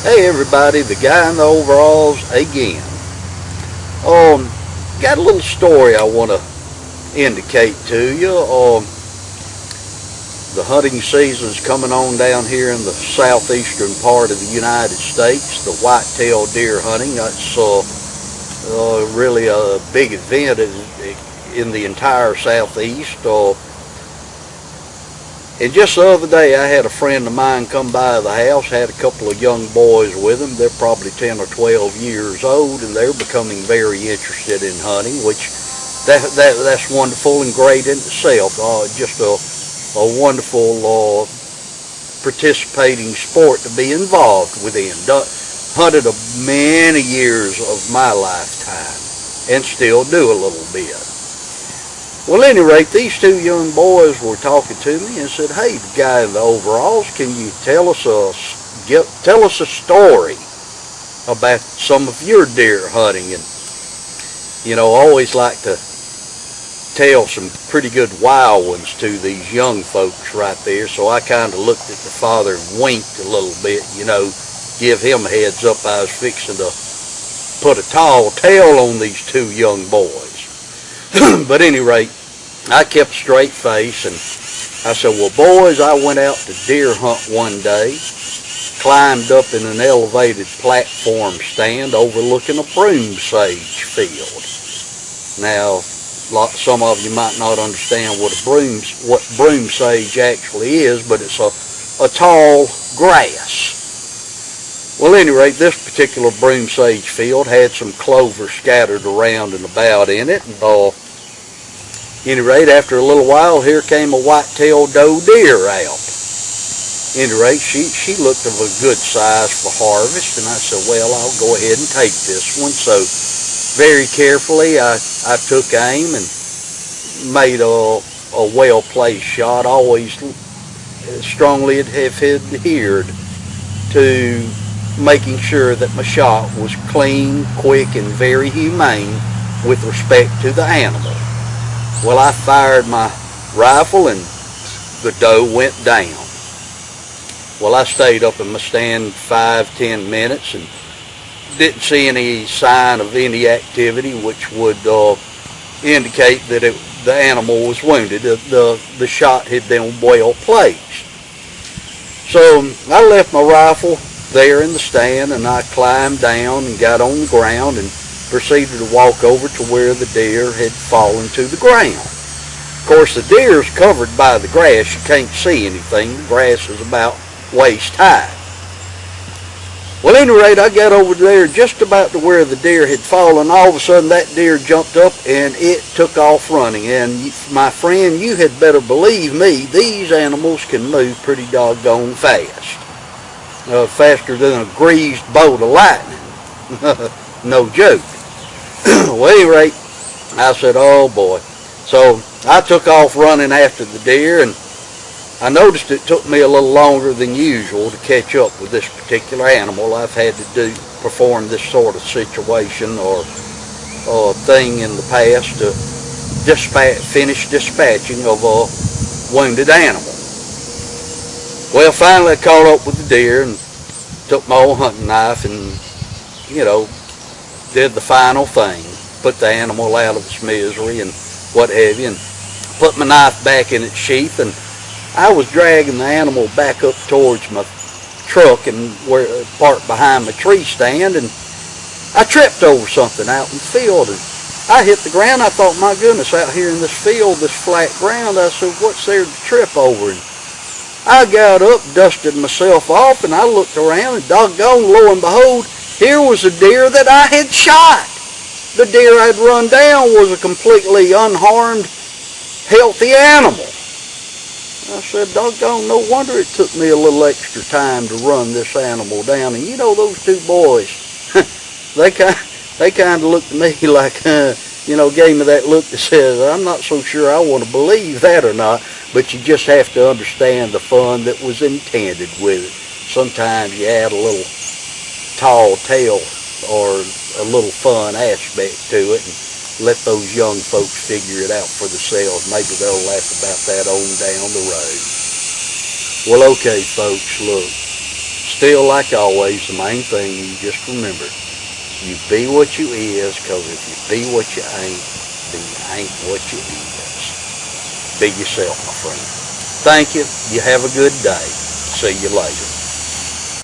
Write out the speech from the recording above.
Hey everybody, the guy in the overalls again. Got a little story I want to indicate to you. The hunting season's coming on down here in the southeastern part of the United States. The whitetail deer hunting, that's really a big event in the entire southeast. And just the other day, I had a friend of mine come by the house, had a couple of young boys with them. They're probably 10 or 12 years old, and they're becoming very interested in hunting, which that's wonderful and great in itself. Just a wonderful participating sport to be involved within. Hunted many years of my lifetime, and still do a little bit. Well, at any rate, these two young boys were talking to me and said, "Hey, the guy in the overalls, can you tell us a story about some of your deer hunting?" And I always like to tell some pretty good wild ones to these young folks right there. So I kind of looked at the father and winked a little bit, give him a heads up. I was fixing to put a tall tale on these two young boys. But at any rate, I kept a straight face and I said, "Well, boys, I went out to deer hunt one day, climbed up in an elevated platform stand overlooking a broom sage field." Now, some of you might not understand what broom sage actually is, but it's a tall grass. Well, at any rate, this particular broom sage field had some clover scattered around and about in it. And at any rate, after a little while, here came a white-tailed doe deer out. At any rate, she looked of a good size for harvest, and I said, "Well, I'll go ahead and take this one." So very carefully, I took aim and made a well-placed shot. Always strongly have adhered to making sure that my shot was clean, quick, and very humane with respect to the animal. Well, I fired my rifle and the doe went down. Well, I stayed up in my stand 5-10 minutes and didn't see any sign of any activity which would indicate that the animal was wounded. The shot had been well placed. So I left my rifle there in the stand and I climbed down and got on the ground and proceeded to walk over to where the deer had fallen to the ground. Of course, the deer is covered by the grass. You can't see anything. The grass is about waist high. Well, at any rate, I got over there just about to where the deer had fallen. All of a sudden, that deer jumped up and it took off running. And my friend, you had better believe me, these animals can move pretty doggone fast. Faster than a greased bolt of lightning. No joke. Well, at any rate, I said, "Oh boy." So I took off running after the deer, and I noticed it took me a little longer than usual to catch up with this particular animal. I've had to perform this sort of situation or thing in the past to finish dispatching of a wounded animal. Well, finally I caught up with the deer and took my old hunting knife and, did the final thing. Put the animal out of its misery and what have you, and put my knife back in its sheath, and I was dragging the animal back up towards my truck and parked behind my tree stand, and I tripped over something out in the field, and I hit the ground. I thought, my goodness, out here in this field, this flat ground, I said, what's there to trip over? And I got up, dusted myself off, and I looked around, and doggone, lo and behold, here was a deer that I had shot. The deer I'd run down was a completely unharmed, healthy animal. I said, doggone, no wonder it took me a little extra time to run this animal down. And those two boys, they kind of looked at me like, gave me that look that says, I'm not so sure I want to believe that or not. But you just have to understand the fun that was intended with it. Sometimes you add a little tall tale or a little fun aspect to it and let those young folks figure it out for themselves. Maybe they'll laugh about that on down the road. Well, okay, folks, look, Until, like always, the main thing, you just remember, you be what you is, because if you be what you ain't, then you ain't what you is. Be yourself, my friend. Thank you. You have a good day. See you later.